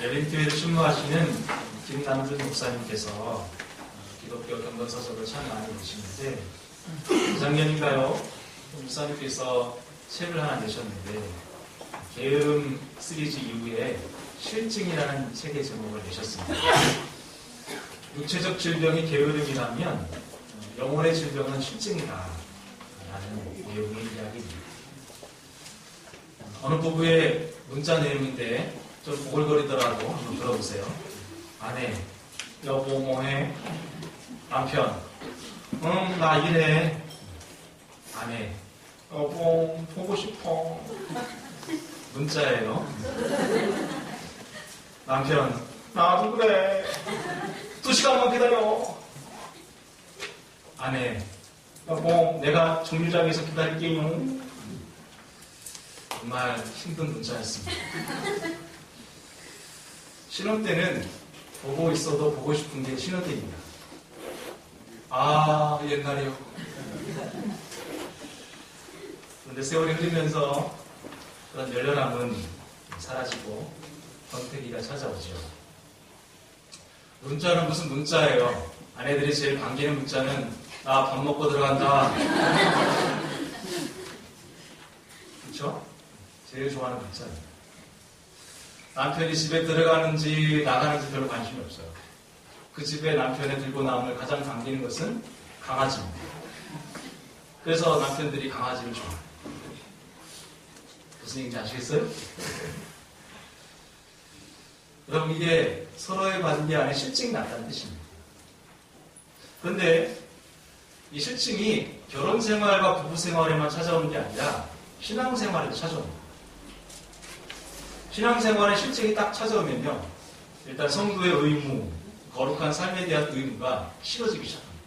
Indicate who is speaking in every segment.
Speaker 1: 열린교회를 출무하시는 김남준 목사님께서 기독교 경건서적을 참 많이 보시는데 작년인가요? 목사님께서 책을 하나 내셨는데 게으름 시리즈 이후에 실증이라는 책의 제목을 내셨습니다. 육체적 질병이 게으름이라면 영혼의 질병은 실증이다 라는 내용의 이야기입니다. 어느 부부의 문자 내용인데 좀 보글거리더라도 한번 들어보세요. 아내, 여보 뭐해? 남편, 나 일해. 아내, 여보 보고 싶어. 문자예요. 남편, 나도 그래. 2시간만 기다려. 아내, 여보 내가 정류장에서 기다릴게요. 정말 힘든 문자였습니다. 신혼 때는 보고 있어도 보고 싶은 게 신혼 때입니다. 아, 옛날이요. 그런데 세월이 흐르면서 그런 열렬함은 사라지고 권태기가 찾아오죠. 문자는 무슨 문자예요? 아내들이 제일 반기는 문자는 나 밥 먹고 들어간다. 그렇죠? 제일 좋아하는 문자입니다. 남편이 집에 들어가는지 나가는지 별로 관심이 없어요. 그 집에 남편의 들고 나옴을 가장 반기는 것은 강아지입니다. 그래서 남편들이 강아지를 좋아해요. 무슨 얘기인지 아시겠어요? 여러분 이게 서로의 관계 안에 실증이 났다는 뜻입니다. 그런데 이 실증이 결혼생활과 부부생활에만 찾아오는 게 아니라 신앙생활에도 찾아옵니다. 신앙생활에 실증이 딱 찾아오면요. 일단 성도의 의무, 거룩한 삶에 대한 의무가 싫어지기 시작합니다.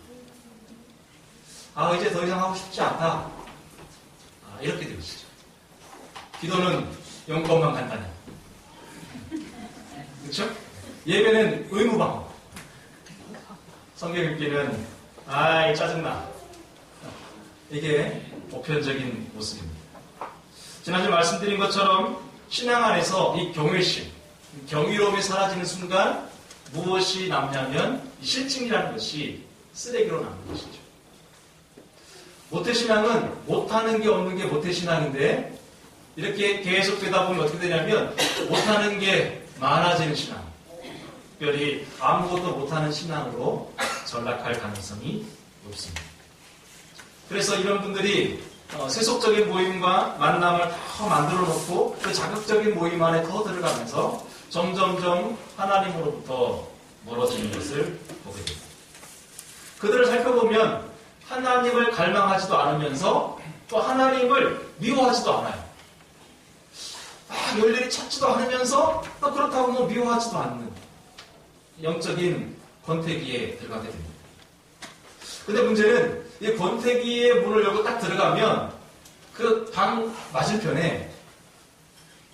Speaker 1: 아, 이제 더 이상 하고 싶지 않다. 이렇게 되시죠. 기도는 영권만 간단히. 그렇죠? 예배는 의무방어. 성경 읽기는 아이 짜증나. 이게 보편적인 모습입니다. 지난주 말씀드린 것처럼 신앙 안에서 이 경외심, 경이로움이 사라지는 순간 무엇이 남냐면 이 실증이라는 것이 쓰레기로 남는 것이죠. 모태신앙은 못하는 게 없는 게 모태신앙인데 이렇게 계속되다 보면 어떻게 되냐면 못하는 게 많아지는 신앙, 특별히 아무것도 못하는 신앙으로 전락할 가능성이 높습니다. 그래서 이런 분들이 세속적인 모임과 만남을 더 만들어 놓고 그 자극적인 모임 안에 더 들어가면서 점점점 하나님으로부터 멀어지는 것을 보게 됩니다. 그들을 살펴보면 하나님을 갈망하지도 않으면서 또 하나님을 미워하지도 않아요. 열렬히 찾지도 않으면서 또 그렇다고 뭐 미워하지도 않는 영적인 권태기에 들어가게 됩니다. 근데 문제는 이 권태기의 문을 열고 딱 들어가면 그 방 맞은편에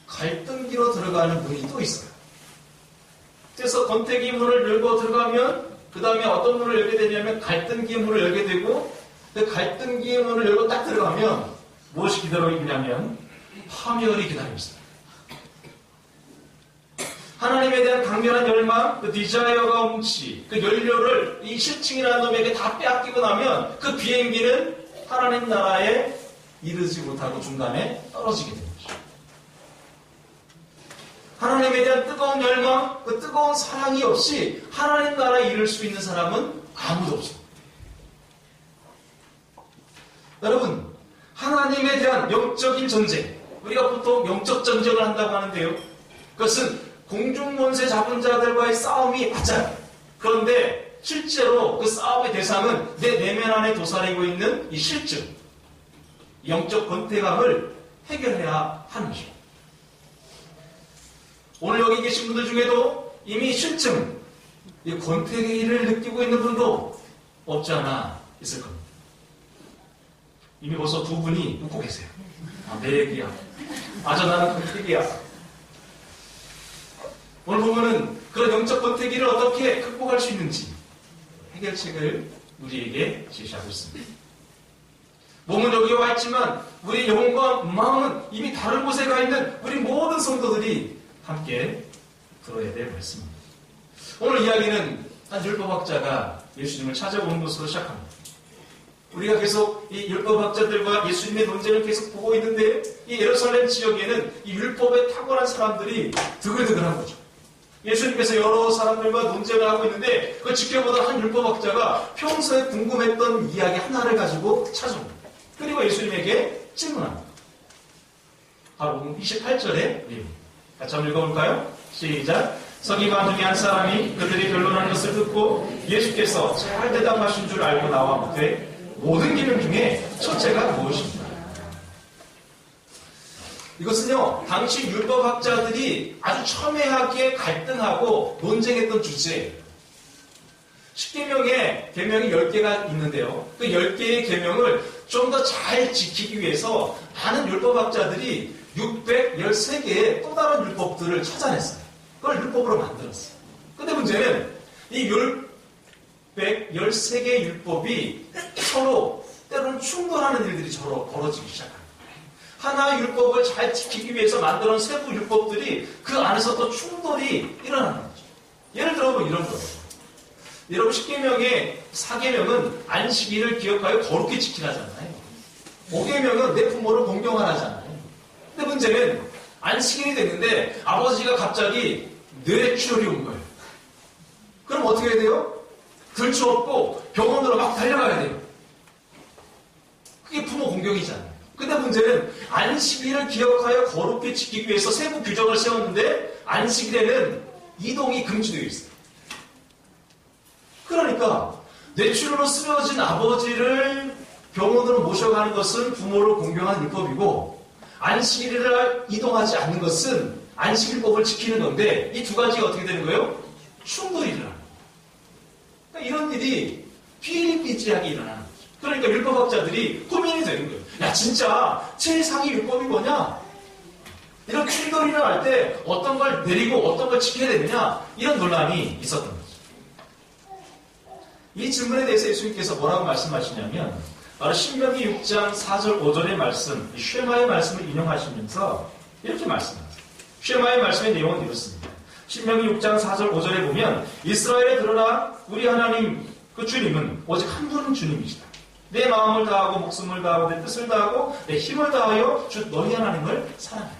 Speaker 1: 갈등기로 들어가는 문이 또 있어요. 그래서 권태기 문을 열고 들어가면 그 다음에 어떤 문을 열게 되냐면 갈등기의 문을 열게 되고 그 갈등기의 문을 열고 딱 들어가면 무엇이 기다리냐면 파멸이 기다리고 있어요. 하나님에 대한 강렬한 열망, 그 디자이어가 뭉치, 그 연료를 이 실증이라는 놈에게 다 빼앗기고 나면 그 비행기는 하나님 나라에 이르지 못하고 중간에 떨어지게 되는 거죠. 하나님에 대한 뜨거운 열망, 그 뜨거운 사랑이 없이 하나님 나라에 이를 수 있는 사람은 아무도 없습니다. 여러분, 하나님에 대한 영적인 전쟁, 우리가 보통 영적 전쟁을 한다고 하는데요. 그것은 공중권세 잡은 자들과의 싸움이 맞아요. 그런데 실제로 그 싸움의 대상은 내 내면 안에 도사리고 있는 이 실증, 영적 권태감을 해결해야 하는 것입니다. 오늘 여기 계신 분들 중에도 이미 실증, 이 권태기를 느끼고 있는 분도 없지 않아 있을 겁니다. 이미 벌써 두 분이 웃고 계세요. 내 얘기야. 맞아, 나는 권태기야. 오늘 보면은 그런 영적 권태기를 어떻게 극복할 수 있는지 해결책을 우리에게 제시하고 있습니다. 몸은 여기 와 있지만 우리 영혼과 마음은 이미 다른 곳에 가 있는 우리 모든 성도들이 함께 들어야 될 말씀입니다. 오늘 이야기는 한 율법학자가 예수님을 찾아오는 것으로 시작합니다. 우리가 계속 이 율법학자들과 예수님의 논쟁을 계속 보고 있는데 이 예루살렘 지역에는 이 율법에 탁월한 사람들이 드글드글한 거죠. 예수님께서 여러 사람들과 논쟁을 하고 있는데 그걸 지켜보던 한 율법학자가 평소에 궁금했던 이야기 하나를 가지고 찾아옵니다. 그리고 예수님에게 질문합니다. 바로 28절의 내용입니다. 같이 한번 읽어볼까요? 시작. 서기관 중에 한 사람이 그들이 변론하는 것을 듣고 예수께서 잘 대답하신 줄 알고 나와 묻되 모든 기능 중에 첫째가 무엇입니까? 이것은요, 당시 율법학자들이 아주 첨예하게 갈등하고 논쟁했던 주제예요. 10계명에 계명이 10개가 있는데요. 그 10개의 계명을 좀 더 잘 지키기 위해서 많은 율법학자들이 613개의 또 다른 율법들을 찾아냈어요. 그걸 율법으로 만들었어요. 근데 문제는 이 613개의 율법이 서로 때로는 충돌하는 일들이 서로 벌어지기 시작합니다. 하나의 율법을 잘 지키기 위해서 만들어놓은 세부 율법들이 그 안에서 또 충돌이 일어나는 거죠. 예를 들어 뭐 이런 거예요. 여러분 10계명의 4계명은 안식일을 기억하여 거룩히 지키라잖아요. 5계명은 내 부모를 공경하라잖아요. 근데 문제는 안식일이 됐는데 아버지가 갑자기 뇌출혈이 온 거예요. 그럼 어떻게 해야 돼요? 들추었고 병원으로 막 달려가야 돼요. 그게 부모 공경이잖아요. 근데 문제는 안식일을 기억하여 거룩히 지키기 위해서 세부 규정을 세웠는데 안식일에는 이동이 금지되어 있어요. 그러니까 뇌출혈로 쓰러진 아버지를 병원으로 모셔가는 것은 부모를 공경한 율법이고 안식일을 이동하지 않는 것은 안식일법을 지키는 건데 이 두 가지가 어떻게 되는 거예요? 충돌이 일어나는 거예요. 그러니까 이런 일이 비일비재하게 일어나는 거죠. 그러니까 율법학자들이 고민이 되는 거예요. 야 진짜 최상위 율법이 뭐냐? 이런 충돌이 일어날 때 어떤 걸 내리고 어떤 걸 지켜야 되느냐? 이런 논란이 있었던 거죠. 이 질문에 대해서 예수님께서 뭐라고 말씀하시냐면 바로 신명기 6장 4절 5절의 말씀, 쉐마의 말씀을 인용하시면서 이렇게 말씀하세요. 쉐마의 말씀의 내용은 이렇습니다. 신명기 6장 4절 5절에 보면 이스라엘에 들어라 우리 하나님 그 주님은 오직 한 분은 주님이시다. 내 마음을 다하고 목숨을 다하고 내 뜻을 다하고 내 힘을 다하여 주 너희 하나님을 사랑해라.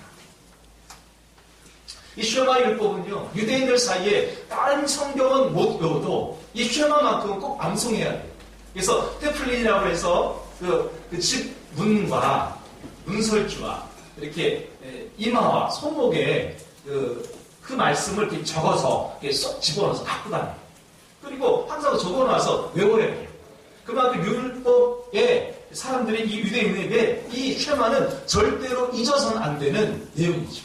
Speaker 1: 이 쉐마 율법은요 유대인들 사이에 다른 성경은 못 배워도 이 쉐마만큼은 꼭 암송해야 돼요. 그래서 테플린이라고 해서 그 집 문과 문설주와 이렇게 이마와 손목에 그 말씀을 이렇게 적어서 이렇게 쏙 집어넣어서 갖고 다녀요. 그리고 항상 적어놔서 외워야 돼요. 그만큼 율법의 사람들이 이 유대인에게 이 쉐마는 절대로 잊어서는 안 되는 내용이죠.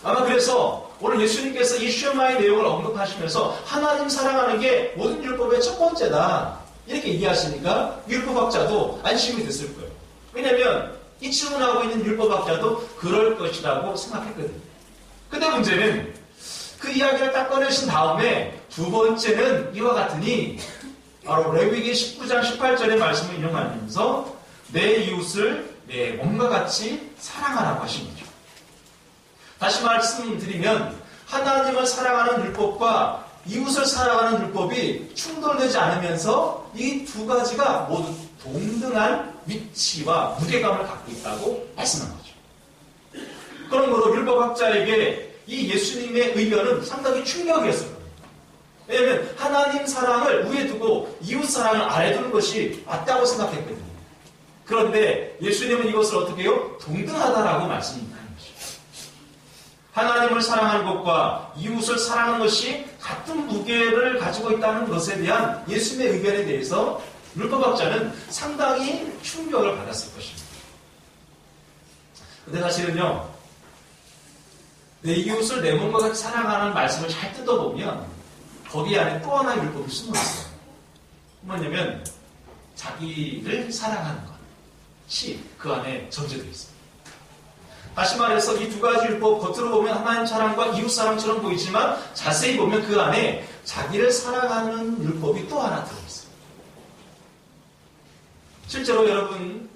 Speaker 1: 아마 그래서 오늘 예수님께서 이 쉐마의 내용을 언급하시면서 하나님 사랑하는 게 모든 율법의 첫 번째다. 이렇게 이해하시니까 율법학자도 안심이 됐을 거예요. 왜냐하면 이 질문하고 있는 율법학자도 그럴 것이라고 생각했거든요. 근데 문제는 그 이야기를 딱 꺼내신 다음에 두 번째는 이와 같으니 바로 레위기 19장 18절의 말씀을 인용하면서 내 이웃을 내 몸과 같이 사랑하라고 하신 거죠. 다시 말씀드리면 하나님을 사랑하는 율법과 이웃을 사랑하는 율법이 충돌되지 않으면서 이 두 가지가 모두 동등한 위치와 무게감을 갖고 있다고 말씀한 거죠. 그러므로 율법학자에게 이 예수님의 의견은 상당히 충격이었을 겁니다. 왜냐하면 하나님 사랑을 위에 두고 이웃 사랑을 아래 두는 것이 맞다고 생각했거든요. 그런데 예수님은 이것을 어떻게 해요? 동등하다라고 말씀합니다. 하나님을 사랑하는 것과 이웃을 사랑하는 것이 같은 무게를 가지고 있다는 것에 대한 예수님의 의견에 대해서 율법학자는 상당히 충격을 받았을 것입니다. 근데 사실은요, 내 이웃을 내 몸과 같이 사랑하는 말씀을 잘 뜯어보면 거기 안에 또 하나의 율법이 숨어있어요. 뭐냐면 자기를 사랑하는 것이 그 안에 전제되어 있습니다. 다시 말해서 이 두 가지 율법 겉으로 보면 하나님 사랑과 이웃 사랑처럼 보이지만 자세히 보면 그 안에 자기를 사랑하는 율법이 또 하나 들어있어요. 실제로 여러분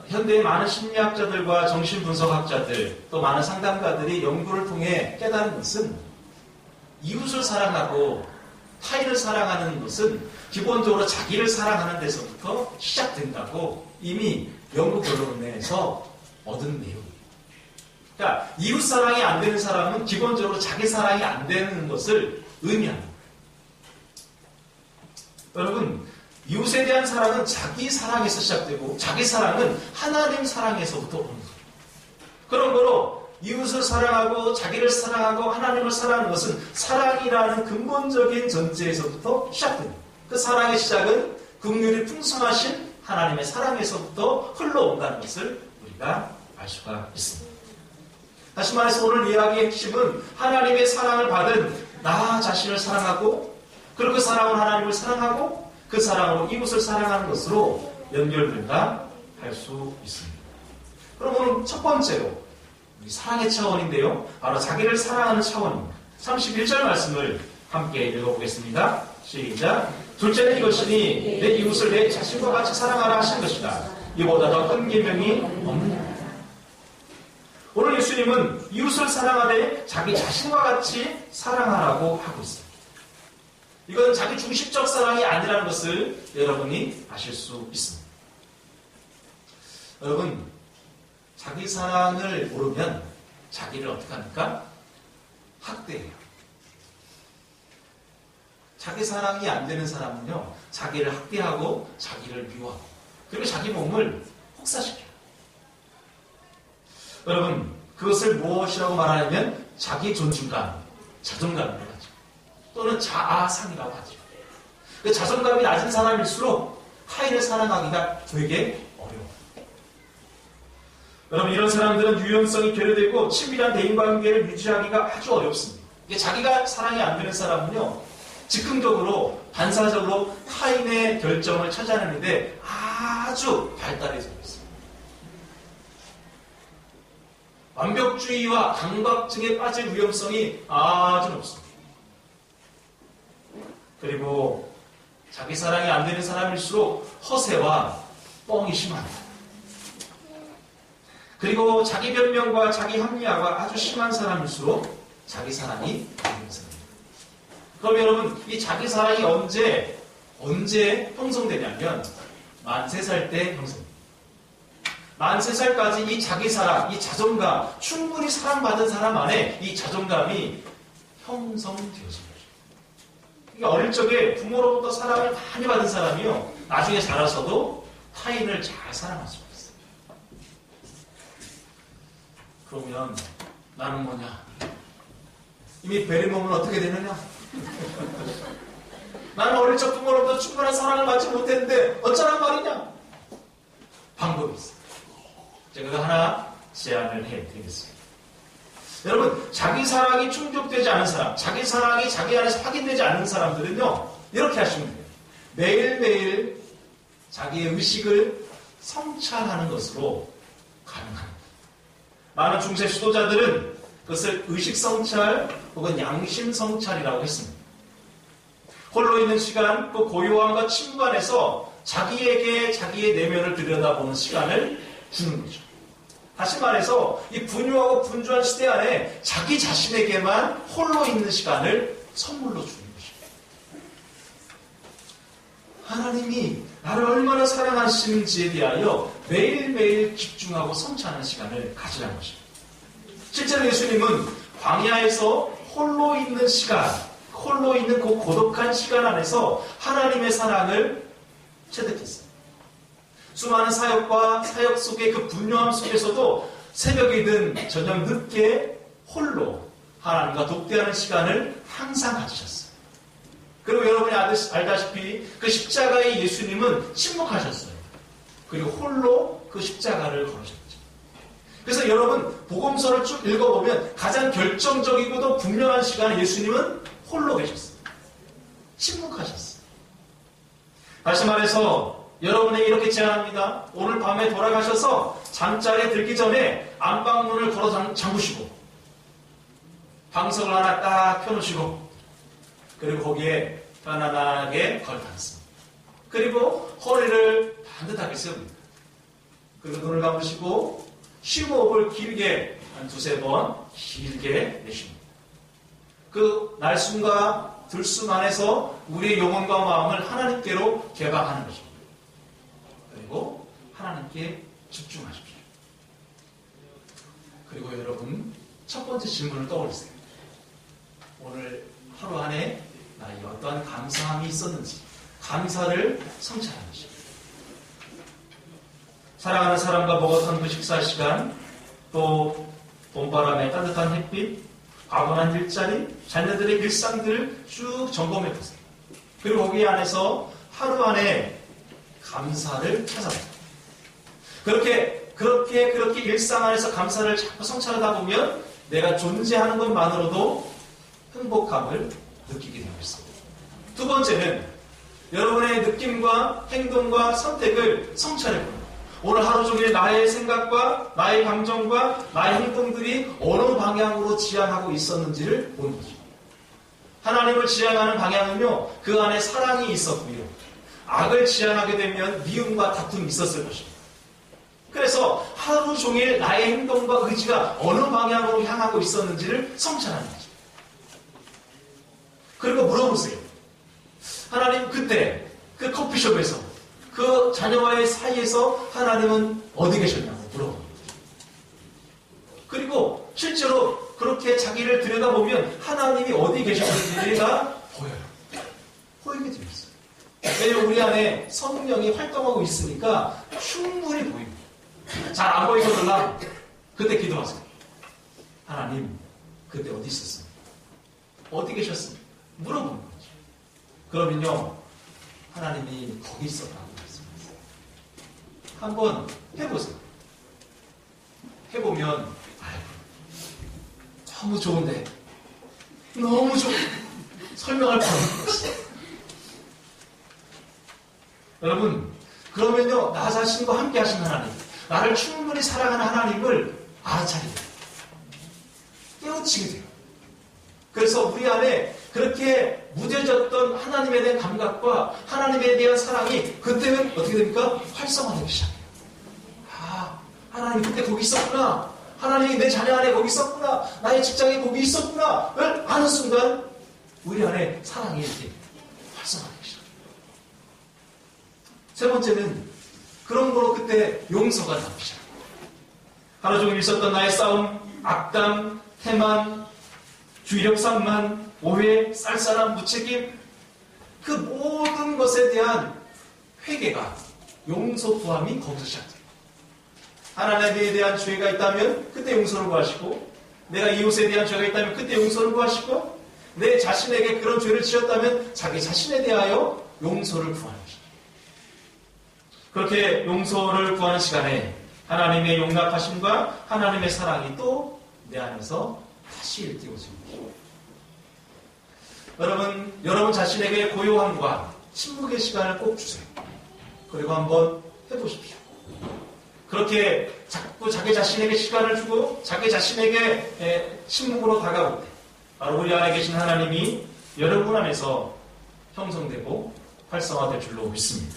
Speaker 1: 현대의 많은 심리학자들과 정신분석학자들 또 많은 상담가들이 연구를 통해 깨달은 것은 이웃을 사랑하고 타인을 사랑하는 것은 기본적으로 자기를 사랑하는 데서부터 시작된다고 이미 연구 결론에서 얻은 내용이에요. 그러니까 이웃 사랑이 안 되는 사람은 기본적으로 자기 사랑이 안 되는 것을 의미합니다. 여러분, 이웃에 대한 사랑은 자기 사랑에서 시작되고 자기 사랑은 하나님 사랑에서부터 오는 거예요. 그런 거로 이웃을 사랑하고 자기를 사랑하고 하나님을 사랑하는 것은 사랑이라는 근본적인 전제에서부터 시작됩니다. 그 사랑의 시작은 긍휼이 풍성하신 하나님의 사랑에서부터 흘러온다는 것을 우리가 알 수가 있습니다. 다시 말해서 오늘 이야기의 핵심은 하나님의 사랑을 받은 나 자신을 사랑하고 그리고 그 사랑은 하나님을 사랑하고 그 사랑으로 이웃을 사랑하는 것으로 연결된다 할 수 있습니다. 그럼 오늘 첫 번째로 사랑의 차원인데요. 바로 자기를 사랑하는 차원입니다. 31절 말씀을 함께 읽어보겠습니다. 시작. 둘째는 이것이니 내 이웃을 내 자신과 같이 사랑하라 하신 것이다. 이보다 더 큰 계명이 없느냐. 오늘 예수님은 이웃을 사랑하되 자기 자신과 같이 사랑하라고 하고 있습니다. 이건 자기 중심적 사랑이 아니라는 것을 여러분이 아실 수 있습니다. 여러분, 자기 사랑을 모르면 자기를 어떻게 합니까? 학대해요. 자기 사랑이 안 되는 사람은요, 자기를 학대하고 자기를 미워하고 그리고 자기 몸을 혹사시켜요. 여러분, 그것을 무엇이라고 말하냐면 자기 존중감, 자존감이라고 하죠. 또는 자아상이라고 하죠. 그 자존감이 낮은 사람일수록 타인을 사랑하기가 되게 어려워요. 여러분, 이런 사람들은 유연성이 결여되고 친밀한 대인관계를 유지하기가 아주 어렵습니다. 자기가 사랑이 안 되는 사람은요, 즉흥적으로 반사적으로 타인의 결정을 찾아내는데 아주 발달해져 있습니다. 완벽주의와 강박증에 빠질 위험성이 아주 높습니다. 그리고 자기 사랑이 안 되는 사람일수록 허세와 뻥이 심합니다. 그리고 자기 변명과 자기 합리화가 아주 심한 사람일수록 자기 사랑이 안 되는 사람입니다. 그럼 여러분, 이 자기 사랑이 언제 형성되냐면 43살 때 형성됩니다. 43살까지 이 자기 사랑, 이 자존감, 충분히 사랑받은 사람 안에 이 자존감이 형성되어진 거죠. 그러니까 어릴 적에 부모로부터 사랑을 많이 받은 사람이요, 나중에 자라서도 타인을 잘 사랑할 수가 있어요. 그러면 나는 뭐냐? 이미 베린 몸은 어떻게 되느냐? 나는 어릴 적 부모로부터 충분한 사랑을 받지 못했는데 어쩌란 말이냐? 방법이 있어요. 제가 하나 제안을 해드리겠습니다. 여러분, 자기 사랑이 충족되지 않은 사람, 자기 사랑이 자기 안에서 확인되지 않는 사람들은요, 이렇게 하시면 돼요. 매일매일 자기의 의식을 성찰하는 것으로 가능합니다. 많은 중세 수도자들은 그것을 의식성찰 혹은 양심성찰이라고 했습니다. 홀로 있는 시간, 그 고요함과 침묵 안에서 자기에게 자기의 내면을 들여다보는 시간을 주는 거죠. 다시 말해서 이 분유하고 분주한 시대 안에 자기 자신에게만 홀로 있는 시간을 선물로 주는 것입니다. 하나님이 나를 얼마나 사랑하시는지에 대하여 매일매일 집중하고 성찰하는 시간을 가지라는 것입니다. 실제로 예수님은 광야에서 홀로 있는 시간, 홀로 있는 그 고독한 시간 안에서 하나님의 사랑을 체득했어요. 수많은 사역과 사역 속의 그 분노함 속에서도 새벽이든 저녁 늦게 홀로 하나님과 독대하는 시간을 항상 가지셨어요. 그리고 여러분이 알다시피 그 십자가의 예수님은 침묵하셨어요. 그리고 홀로 그 십자가를 걸으셨죠. 그래서 여러분, 복음서를 쭉 읽어보면 가장 결정적이고도 분명한 시간에 예수님은 홀로 계셨어요. 침묵하셨어요. 다시 말해서 여러분에게 이렇게 제안합니다. 오늘 밤에 돌아가셔서 잠자리에 들기 전에 안방문을 걸어 잠그시고 방석을 하나 딱 펴놓으시고 그리고 거기에 편안하게 걸어다녔습니다. 그리고 허리를 반듯하게 세웁니다. 그리고 눈을 감으시고 심호흡을 길게 한 두세 번 길게 내쉽니다. 그 날숨과 들숨 안에서 우리의 영혼과 마음을 하나님께로 개방하는 것입니다. 그리고 하나님께 집중하십시오. 그리고 여러분 첫 번째 질문을 떠올리세요. 오늘 하루 안에 나에게 어떠한 감사함이 있었는지 감사를 성찰하는 것입니다. 사랑하는 사람과 먹었던 그 식사 시간, 또 봄바람에 따뜻한 햇빛, 과분한 일자리, 자녀들의 일상들을 쭉 점검해 보세요. 그리고 거기 안에서 하루 안에 감사를 찾아보세요. 그렇게 일상 안에서 감사를 자꾸 성찰하다 보면 내가 존재하는 것만으로도 행복함을 느끼게 되고 있습니다. 두 번째는 여러분의 느낌과 행동과 선택을 성찰해 봅니다. 오늘 하루 종일 나의 생각과 나의 감정과 나의 행동들이 어느 방향으로 지향하고 있었는지를 보는 거죠. 하나님을 지향하는 방향은요, 그 안에 사랑이 있었고요. 악을 지향하게 되면 미움과 다툼이 있었을 것입니다. 그래서 하루 종일 나의 행동과 의지가 어느 방향으로 향하고 있었는지를 성찰하는 거죠. 그리고 물어보세요. 하나님, 그때 그 커피숍에서 그 자녀와의 사이에서 하나님은 어디 계셨냐고 물어봅니다. 그리고 실제로 그렇게 자기를 들여다보면 하나님이 어디 계셨는지가 보여요. 보이게 되어 있어요. 왜냐하면 우리 안에 성령이 활동하고 있으니까 충분히 보입니다. 잘 안 보이거나 그때 기도하세요. 하나님, 그때 어디 있었습니까? 어디 계셨습니까? 물어보는 거죠. 그러면요, 하나님이 거기 있었다고 말씀하세요. 한번 해보세요. 해보면, 아이고, 너무 좋은데, 너무 좋은데, 설명할 뻔한 것이다. 여러분, 그러면요, 나 자신과 함께 하신 하나님, 나를 충분히 사랑하는 하나님을 알아차리게 돼요. 깨우치게 돼요. 그래서 우리 안에 그렇게 무뎌졌던 하나님에 대한 감각과 하나님에 대한 사랑이 그때는 어떻게 됩니까? 활성화되기 시작해요. 아, 하나님 그때 거기 있었구나. 하나님이 내 자녀 안에 거기 있었구나. 나의 직장에 거기 있었구나를 아는 순간 우리 안에 사랑이 이렇게 활성화되기 시작해요. 세 번째는 그런 거로 그때 용서가 나오기 시작해요. 하루 종일 있었던 나의 싸움, 악담, 태만, 주의력 산만, 오해, 쌀쌀함, 무책임, 그 모든 것에 대한 회개가, 용서 구함이 거기서 시작돼요. 하나님에 대한 죄가 있다면 그때 용서를 구하시고, 내가 이웃에 대한 죄가 있다면 그때 용서를 구하시고, 내 자신에게 그런 죄를 지었다면 자기 자신에 대하여 용서를 구하는 것입니다. 그렇게 용서를 구하는 시간에 하나님의 용납하심과 하나님의 사랑이 또 내 안에서 다시 일깨워집니다. 여러분 자신에게 고요함과 침묵의 시간을 꼭 주세요. 그리고 한번 해보십시오. 그렇게 자꾸 자기 자신에게 시간을 주고 자기 자신에게 침묵으로 다가올 때 바로 우리 안에 계신 하나님이 여러분 안에서 형성되고 활성화될 줄로 믿습니다.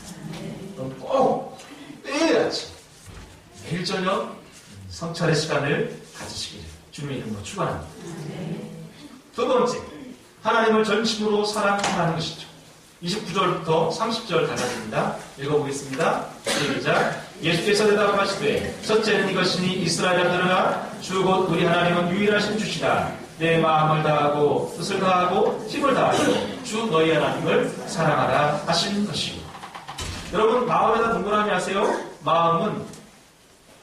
Speaker 1: 그럼 꼭 매일 아침, 매일 저녁 성찰의 시간을 가지시기를 주님의 이름으로 축원합니다. 두 번째, 하나님을 전심으로 사랑하는 것이죠. 29절부터 30절 달라집니다. 읽어보겠습니다. 시작. 예수께서 대답하시되 첫째는 이것이니 이스라엘 아들아 주 곧 우리 하나님은 유일하신 주시다. 내 마음을 다하고 뜻을 다하고 힘을 다하여 주 너희 하나님을 사랑하라 하신 것이고. 여러분 마음에다 동그라미 하세요. 마음은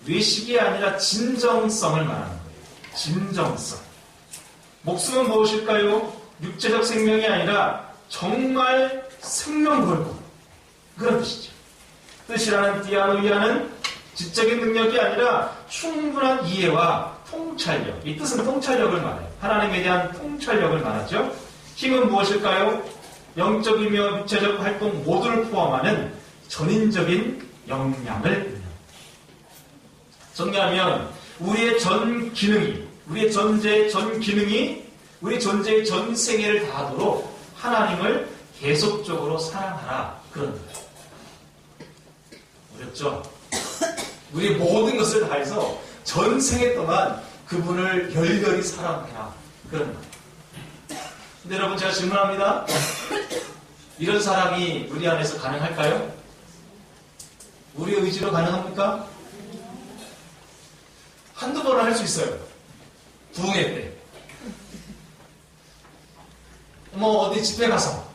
Speaker 1: 뇌식이 아니라 진정성을 말하는 거예요. 진정성. 목숨은 무엇일까요? 육체적 생명이 아니라 정말 생명 걸고 그런 뜻이죠. 뜻이라는 띠아노이아는 지적인 능력이 아니라 충분한 이해와 통찰력. 이 뜻은 통찰력을 말해요. 하나님에 대한 통찰력을 말하죠. 힘은 무엇일까요? 영적이며 육체적 활동 모두를 포함하는 전인적인 역량을 의미합니다. 정리하면 우리의 전 기능이, 우리의 존재의 전 기능이 우리 존재의 전 생애를 다하도록 하나님을 계속적으로 사랑하라. 그런 거예요. 어렵죠? 우리의 모든 것을 다해서 전생에 동안 그분을 열렬히 사랑해라. 그런 말. 근데 여러분, 제가 질문합니다. 이런 사랑이 우리 안에서 가능할까요? 우리의 의지로 가능합니까? 한두 번은 할 수 있어요. 부흥회 때. 어디 집회 가서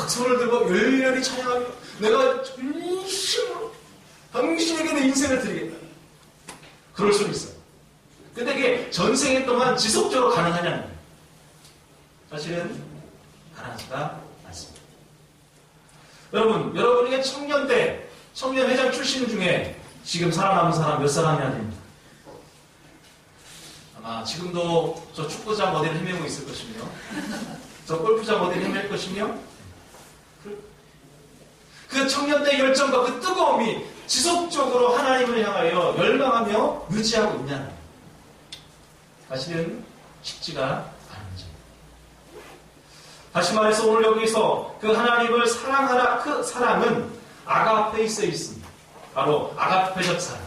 Speaker 1: 손을 들고 열렬히 찬양하며 내가 진심으로 당신에게 내 인생을 드리겠다. 그럴 수는 있어요. 근데 이게 전생에 동안 지속적으로 가능하냐는 거예요. 사실은 가능하지가 않습니다. 여러분, 여러분에게 청년대, 청년회장 출신 중에 지금 살아남은 사람 몇 사람이나 됩니다. 아마 지금도 저 축구장 어디를 헤매고 있을 것이며, 저 골프장 어디를 헤맬 것이며, 그 청년대의 열정과 그 뜨거움이 지속적으로 하나님을 향하여 열망하며 유지하고 있냐는 거예요. 사실은 쉽지가 않은 문제입니다. 다시 말해서 오늘 여기서 그 하나님을 사랑하라, 그 사랑은 아가페이스에 있습니다. 바로 아가페적 사랑.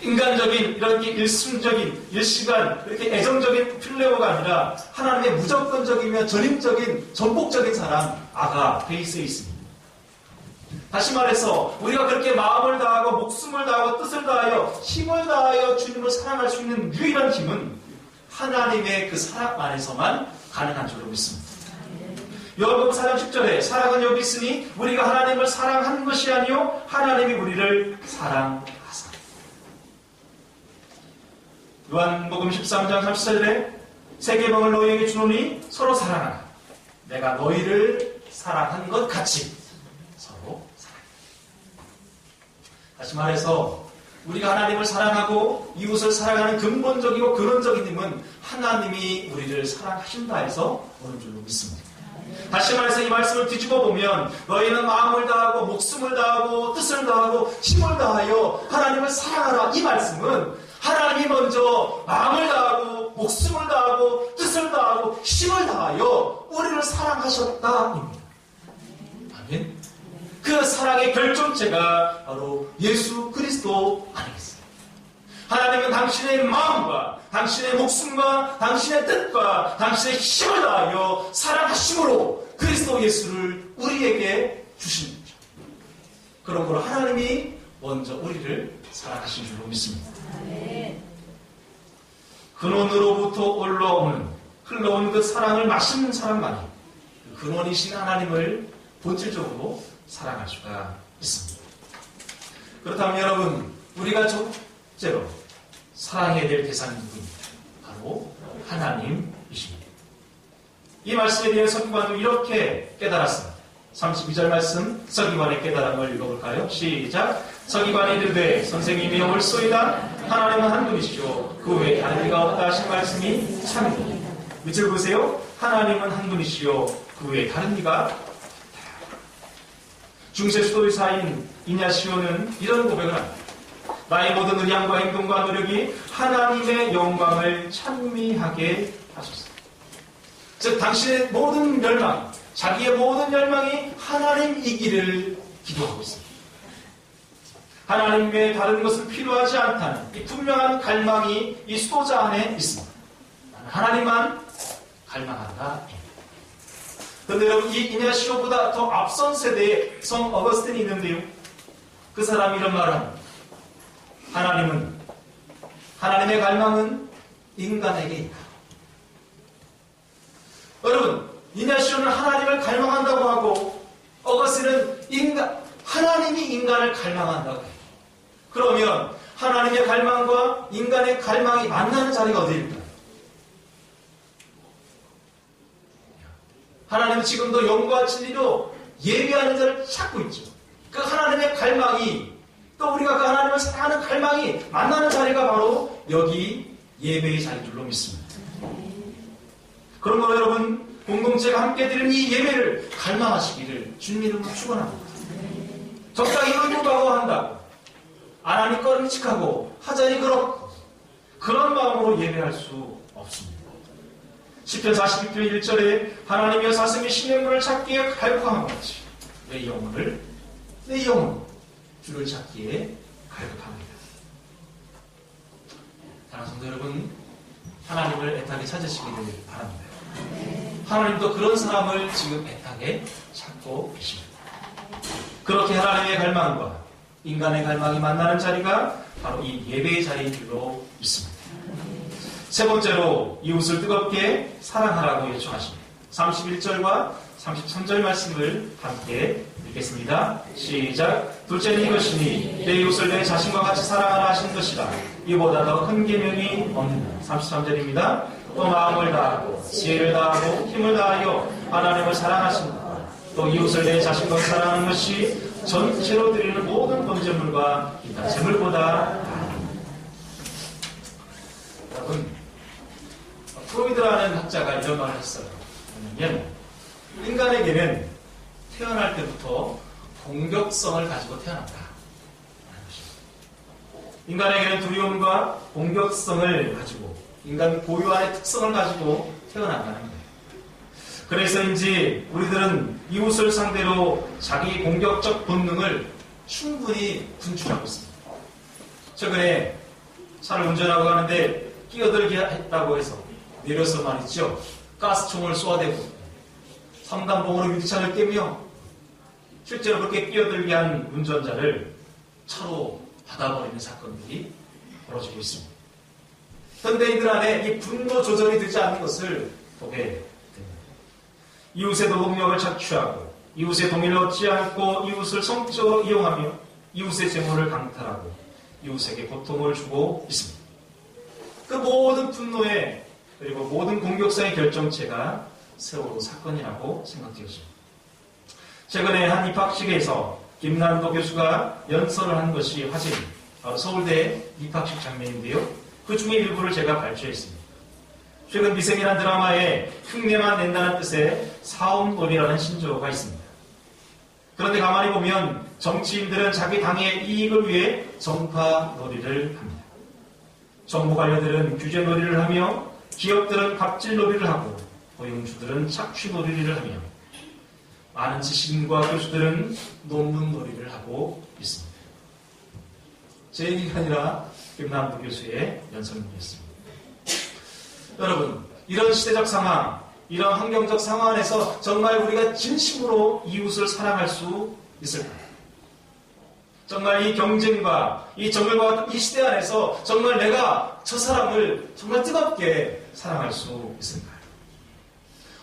Speaker 1: 인간적인 이렇게 일순적인 일시간 이렇게 애정적인 필레오가 아니라 하나님의 무조건적이며 전인적인 전폭적인 사랑 아가페이스에 있습니다. 다시 말해서 우리가 그렇게 마음을 다하고 목숨을 다하고 뜻을 다하여 힘을 다하여 주님을 사랑할 수 있는 유일한 힘은 하나님의 그 사랑 안에서만 가능한 줄로 믿습니다. 요한복음 4장 10절에 사랑은 여기 있으니 우리가 하나님을 사랑한 것이 아니요 하나님이 우리를 사랑하사. 요한복음 13장 30절에 새 계명을 너희에게 주노니 서로 사랑하라. 내가 너희를 사랑한 것 같이 서로 사랑하라. 다시 말해서 우리가 하나님을 사랑하고 이웃을 사랑하는 근본적이고 근원적인 힘은 하나님이 우리를 사랑하신다 해서 오는 줄로 믿습니다. 다시 말해서 이 말씀을 뒤집어 보면 너희는 마음을 다하고 목숨을 다하고 뜻을 다하고 힘을 다하여 하나님을 사랑하라. 이 말씀은 하나님이 먼저 마음을 다하고 목숨을 다하고 뜻을 다하고 힘을 다하여 우리를 사랑하셨다입니다. 아멘. 그 사랑의 결정체가 바로 예수 그리스도 아니겠습니까? 하나님은 당신의 마음과 당신의 목숨과 당신의 뜻과 당신의 힘을 다하여 사랑하심으로 그리스도 예수를 우리에게 주신 거죠. 그러므로 하나님이 먼저 우리를 사랑하신 줄로 믿습니다. 근원으로부터 올라오는 흘러온 그 사랑을 마시는 사람만이 그 근원이신 하나님을 본질적으로 사랑할 수가 있습니다. 그렇다면 여러분, 우리가 첫째로 사랑해야 될 대상이 누구입니까? 바로 하나님이십니다. 이 말씀에 대해 서기관도 이렇게 깨달았습니다. 32절 말씀 서기관의 깨달음을 읽어볼까요? 시작. 서기관이 이르되 선생님이 옳소이다. 하나님은 한 분이시오. 그 외에 다른 이가 없다 하신 말씀이 참입니다. 밑줄 보세요. 하나님은 한 분이시오. 그 외에 다른 이가 없다. 중세 수도의사인 이냐시오는 이런 고백을 합니다. 나의 모든 의향과 행동과 노력이 하나님의 영광을 찬미하게 하소서. 즉 당신의 모든 열망, 자기의 모든 열망이 하나님이기를 기도하고 있습니다. 하나님 외에 다른 것은 필요하지 않다는 이 분명한 갈망이 이 수도자 안에 있습니다. 하나님만 갈망한다. 그런데 여러분, 이 이냐시오보다 더 앞선 세대에 성 어거스틴이 있는데요. 그 사람이 이런 말을 합니다. 하나님의 갈망은 인간에게 있다. 여러분, 이냐시오는 하나님을 갈망한다고 하고 어거스틴은 하나님이 인간을 갈망한다고 해요. 그러면 하나님의 갈망과 인간의 갈망이 만나는 자리가 어디일까요? 하나님은 지금도 영과 진리로 예배하는 자를 찾고 있죠. 그 하나님의 갈망이 또 우리가 그 하나님을 사랑하는 갈망이 만나는 자리가 바로 여기 예배의 자리인 줄로 믿습니다. 그러므로 여러분, 공동체가 함께 드리는 이 예배를 갈망하시기를 주님 이름으로 축원합니다. 적당히 의무하고 한다고 안 하니 꺼림칙하고 하자니 그렇고 그런 마음으로 예배할 수 없습니다. 시편 42편 1절에 하나님이여 사슴이 신의 문을 찾기에 갈구함 같이 내 영혼 주를 찾기에 갈급합니다. 사랑하는 성도 여러분, 하나님을 애타게 찾으시기를 바랍니다. 하나님도 그런 사람을 지금 애타게 찾고 계십니다. 그렇게 하나님의 갈망과 인간의 갈망이 만나는 자리가 바로 이 예배의 자리인 줄로 믿습니다. 세 번째로 이웃을 뜨겁게 사랑하라고 요청하십니다. 31절과 33절 말씀을 함께 읽겠습니다. 시작. 둘째는 이것이니 내 이웃을 내 자신과 같이 사랑하라 하신 것이라. 이보다 더 큰 계명이 없느니라. 33절입니다. 또 마음을 다하고 지혜를 다하고 힘을 다하여 하나님을 사랑하신다. 또 이웃을 내 자신과 사랑하는 것이 전체로 드리는 모든 번제물과 이다 제물보다 나아니다. 여러분, 프로이드라는 학자가 이런 말을 했어요. 뭐냐면 인간에게는 태어날 때부터 공격성을 가지고 태어난다. 인간에게는 두려움과 공격성을 가지고 인간 고유한의 특성을 가지고 태어난다는 거예요. 그래서인지 우리들은 이웃을 상대로 자기 공격적 본능을 충분히 분출하고 있습니다. 최근에 차를 운전하고 가는데 끼어들게 했다고 해서 내려서 말이죠. 가스총을 쏘아대고 삼단봉으로 유리창을 깨며 실제로 그렇게 끼어들게 한 운전자를 차로 받아버리는 사건들이 벌어지고 있습니다. 현대인들 안에 이 분노 조절이 되지 않는 것을 보게 됩니다. 이웃의 노동력을 착취하고 이웃의 동의를 얻지 않고 이웃을 성적으로 이용하며 이웃의 재물을 강탈하고 이웃에게 고통을 주고 있습니다. 그 모든 분노의 그리고 모든 공격사의 결정체가 세월호 사건이라고 생각되었습니다. 최근에 한 입학식에서 김난도 교수가 연설을 한 것이 화제입니다. 바로 서울대 입학식 장면인데요. 그 중에 일부를 제가 발췌했습니다. 최근 미생이라는 드라마에 흉내만 낸다는 뜻의 사업놀이라는 신조어가 있습니다. 그런데 가만히 보면 정치인들은 자기 당의 이익을 위해 정파놀이를 합니다. 정부 관료들은 규제놀이를 하며 기업들은 갑질놀이를 하고 고용주들은 착취놀이를 하며 많은 지식인과 교수들은 논문놀이를 하고 있습니다. 제 얘기가 아니라 김남도 교수의 연설문이었습니다. 여러분, 이런 시대적 상황, 이런 환경적 상황 안에서 정말 우리가 진심으로 이웃을 사랑할 수 있을까요? 정말 이 경쟁과 이 정글과 같은 이 시대 안에서 정말 내가 저 사람을 정말 뜨겁게 사랑할 수 있을까요?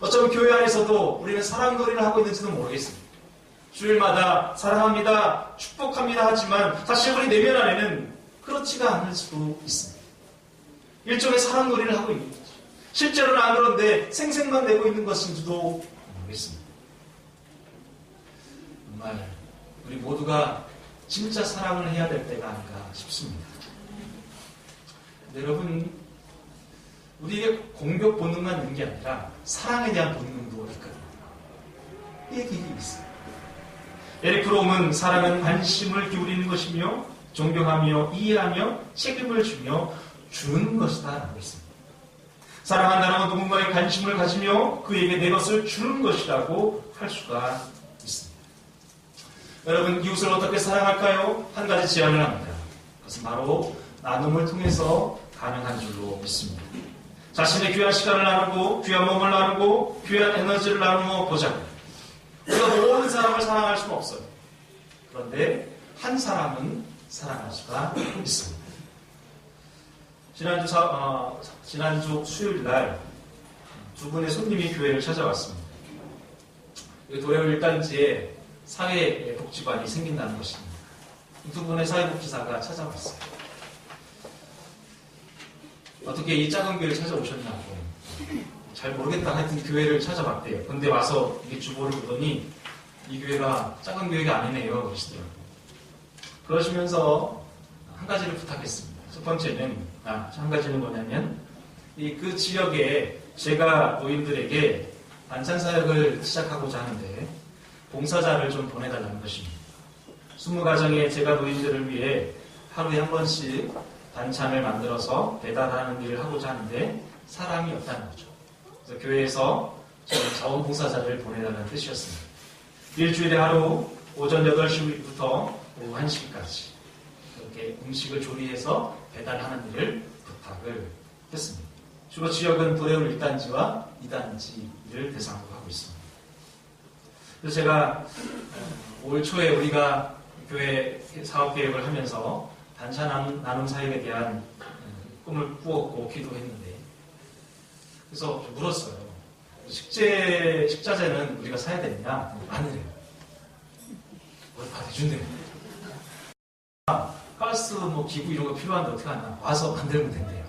Speaker 1: 어쩌면 교회 안에서도 우리는 사랑놀이를 하고 있는지도 모르겠습니다. 주일마다 사랑합니다, 축복합니다 하지만 사실 우리 내면 안에는 그렇지가 않을 수도 있습니다. 일종의 사랑놀이를 하고 있는 거죠. 실제로는 안 그런데 생색만 내고 있는 것인지도 모르겠습니다. 정말 우리 모두가 진짜 사랑을 해야 될 때가 아닌가 싶습니다. 근데 여러분, 우리에게 공격 본능만 있는 게 아니라 사랑에 대한 본능도 있거든요. 이게 있어요. 에릭 프롬은 사랑은 관심을 기울이는 것이며 존경하며 이해하며 책임을 주며 주는 것이다 라고 했습니다. 사랑한다는 건 누군가의 관심을 가지며 그에게 내 것을 주는 것이라고 할 수가 있습니다. 여러분, 이웃을 어떻게 사랑할까요? 한 가지 제안을 합니다. 그것은 바로 나눔을 통해서 가능한 줄로 믿습니다. 자신의 귀한 시간을 나누고 귀한 몸을 나누고 귀한 에너지를 나누어 보자고요. 우리가 모든 사람을 사랑할 수는 없어요. 그런데 한 사람은 사랑할 수가 있습니다. 지난주 수요일 날 두 분의 손님이 교회를 찾아왔습니다. 도래울 1단지에 사회복지관이 생긴다는 것입니다. 두 분의 사회복지사가 찾아왔어요. 어떻게 이 작은 교회를 찾아오셨냐고. 잘 모르겠다 하여튼 교회를 찾아봤대요. 근데 와서 이게 주보를 보더니 이 교회가 작은 교회가 아니네요. 그러시더라고요. 그러시면서 한 가지를 부탁했습니다. 첫 번째는, 한 가지는 뭐냐면, 그 지역에 제가 노인들에게 반찬 사역을 시작하고자 하는데, 봉사자를 좀 보내달라는 것입니다. 20가정에 제가 노인들을 위해 하루에 한 번씩 반찬을 만들어서 배달하는 일을 하고자 하는데, 사람이 없다는 거죠. 그래서 교회에서 자원봉사자를 보내달라는 뜻이었습니다. 일주일에 하루 오전 8시부터 오후 1시까지 이렇게 음식을 조리해서 배달하는 일을 부탁을 했습니다. 주로 지역은 도레울 1단지와 2단지를 대상으로 하고 있습니다. 그래서 제가 올 초에 우리가 교회 사업 계획을 하면서 단차 나눔 사역에 대한 꿈을 꾸었고 기도했는데, 그래서 물었어요. 식자재는 우리가 사야 되느냐? 아니래요. 다 대준대요. 가스 기구 이런 거 필요한데 어떻게 하나? 와서 만들면 된대요.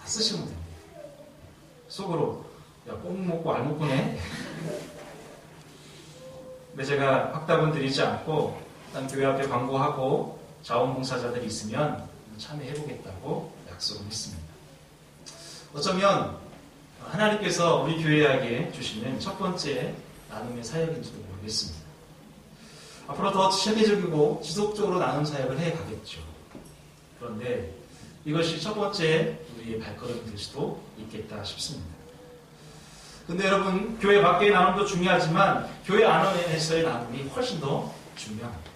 Speaker 1: 다 쓰시면 된대요. 속으로 야, 꼭 먹고 알 먹고네. 근데 제가 확답은 드리지 않고 일단 교회 앞에 광고하고 자원봉사자들이 있으면 참여해보겠다고 약속을 했습니다. 어쩌면 하나님께서 우리 교회에게 주시는 첫 번째 나눔의 사역인지도 모르겠습니다. 앞으로 더 체계적이고 지속적으로 나눔 사역을 해가겠죠. 그런데 이것이 첫 번째 우리의 발걸음이 될 수도 있겠다 싶습니다. 근데 여러분, 교회 밖의 나눔도 중요하지만 교회 안에서의 나눔이 훨씬 더 중요합니다.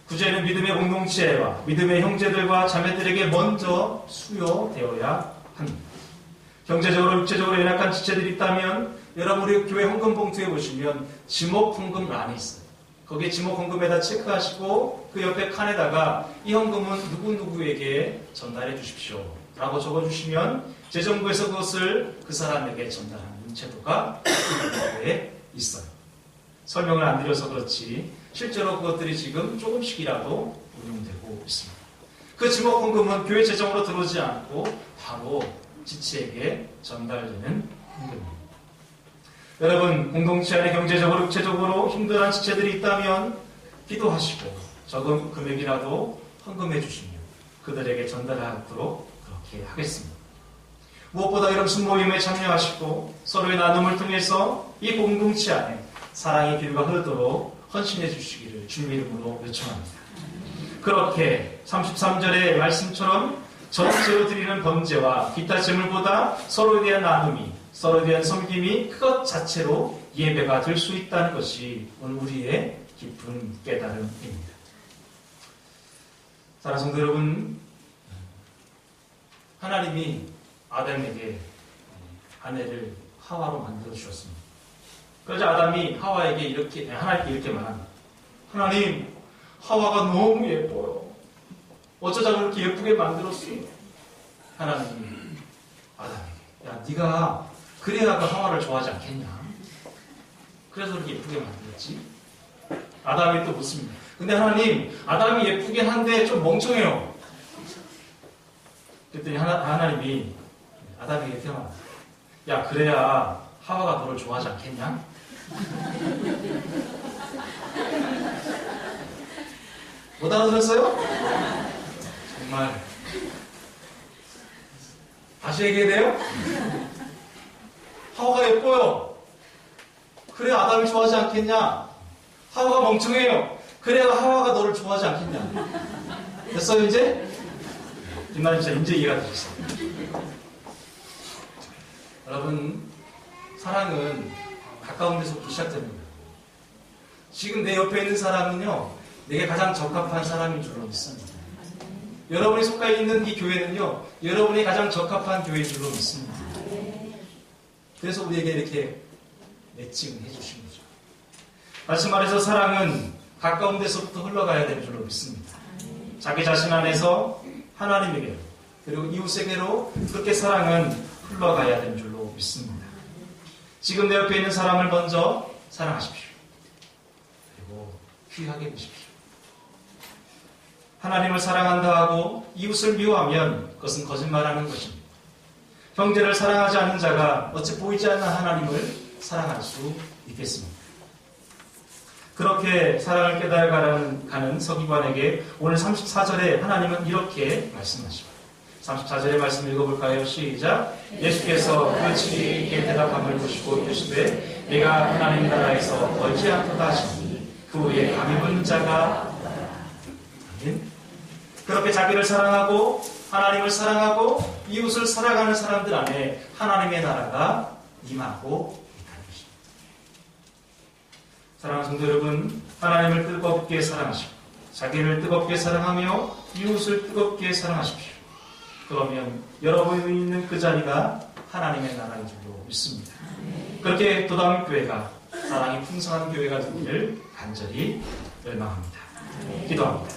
Speaker 1: 구제는 믿음의 공동체와 믿음의 형제들과 자매들에게 먼저 수요되어야 합니다. 경제적으로 육체적으로 연약한 지체들이 있다면 여러분 우리 교회 헌금 봉투에 보시면 지목 헌금 란이 있어요. 거기에 지목 헌금에다 체크하시고 그 옆에 칸에다가 이 헌금은 누구누구에게 전달해 주십시오 라고 적어주시면 재정부에서 그것을 그 사람에게 전달하는 제도가 교회에 있어요. 설명을 안 드려서 그렇지 실제로 그것들이 지금 조금씩이라도 운용되고 있습니다. 그 지목 헌금은 교회 재정으로 들어오지 않고 바로 지체에게 전달되는 헌금입니다. 여러분, 공동체 안에 경제적으로, 육체적으로 힘들어한 지체들이 있다면 기도하시고 적은 금액이라도 헌금해 주시면 그들에게 전달하도록 그렇게 하겠습니다. 무엇보다 이런 순모임에 참여하시고 서로의 나눔을 통해서 이 공동체 안에 사랑의 길과 흐르도록 헌신해 주시기를 주님의 이름으로 요청합니다. 그렇게 33절의 말씀처럼 전체로 드리는 번제와 기타 제물보다 서로에 대한 나눔이, 서로에 대한 섬김이 그것 자체로 예배가 될 수 있다는 것이 오늘 우리의 깊은 깨달음입니다. 사랑하는 성도 여러분, 하나님이 아담에게 아내를 하와로 만들어 주셨습니다. 그러자 아담이 하와에게 하나님께 이렇게 말합니다. 하나님, 하와가 너무 예뻐요. 어쩌다 그렇게 예쁘게 만들었어요. 하나님이 아담에게, 야, 네가 그래야 그 하와를 좋아하지 않겠냐? 그래서 그렇게 예쁘게 만들었지? 아담이 또 묻습니다. 근데 하나님, 아담이 예쁘긴 한데 좀 멍청해요. 그랬더니 하나님이 아담에게 이렇게 말합니다. 야, 그래야 하와가 너를 좋아하지 않겠냐? 못 알아들었어요? 정말 다시 얘기해야 돼요? 하와가 예뻐요. 그래 아담이 좋아하지 않겠냐? 하와가 멍청해요. 그래야 하와가 너를 좋아하지 않겠냐? 됐어요 이제? 뒷날 진짜 이제 이해가 되셨어요. 여러분, 사랑은 가까운 데서부터 시작됩니다. 지금 내 옆에 있는 사람은요, 내게 가장 적합한 사람인 줄로 믿습니다. 여러분이 속해 있는 이 교회는요, 여러분이 가장 적합한 교회인 줄로 믿습니다. 그래서 우리에게 이렇게 매칭을 해주신 거죠. 다시 말해서 사랑은 가까운 데서부터 흘러가야 되는 줄로 믿습니다. 자기 자신 안에서 하나님에게로, 그리고 이웃에게로 그렇게 사랑은 흘러가야 되는 줄로 믿습니다. 지금 내 옆에 있는 사람을 먼저 사랑하십시오. 그리고 귀하게 보십시오. 하나님을 사랑한다 하고 이웃을 미워하면 그것은 거짓말하는 것입니다. 형제를 사랑하지 않는 자가 어찌 보이지 않는 하나님을 사랑할 수 있겠습니까? 그렇게 사랑을 깨달아가는 서기관에게 오늘 34절에 하나님은 이렇게 말씀하십니다. 34절의 말씀 읽어볼까요? 시작. 예수께서 그 지혜있게 대답함을 보시고 이르시되 내가 하나님 나라에서 멀지 않도다 하시니 그 후에 감히 묻는 자가 아멘. 그렇게 자기를 사랑하고 하나님을 사랑하고 이웃을 사랑하는 사람들 안에 하나님의 나라가 임하고 있다는 것입니다. 사랑하는 성도 여러분, 하나님을 뜨겁게 사랑하시고 자기를 뜨겁게 사랑하며 이웃을 뜨겁게 사랑하십시오. 그러면 여러분이 있는 그 자리가 하나님의 나라인 줄로 믿습니다. 그렇게 도담교회가 사랑이 풍성한 교회가 되기를 간절히 열망합니다. 기도합니다.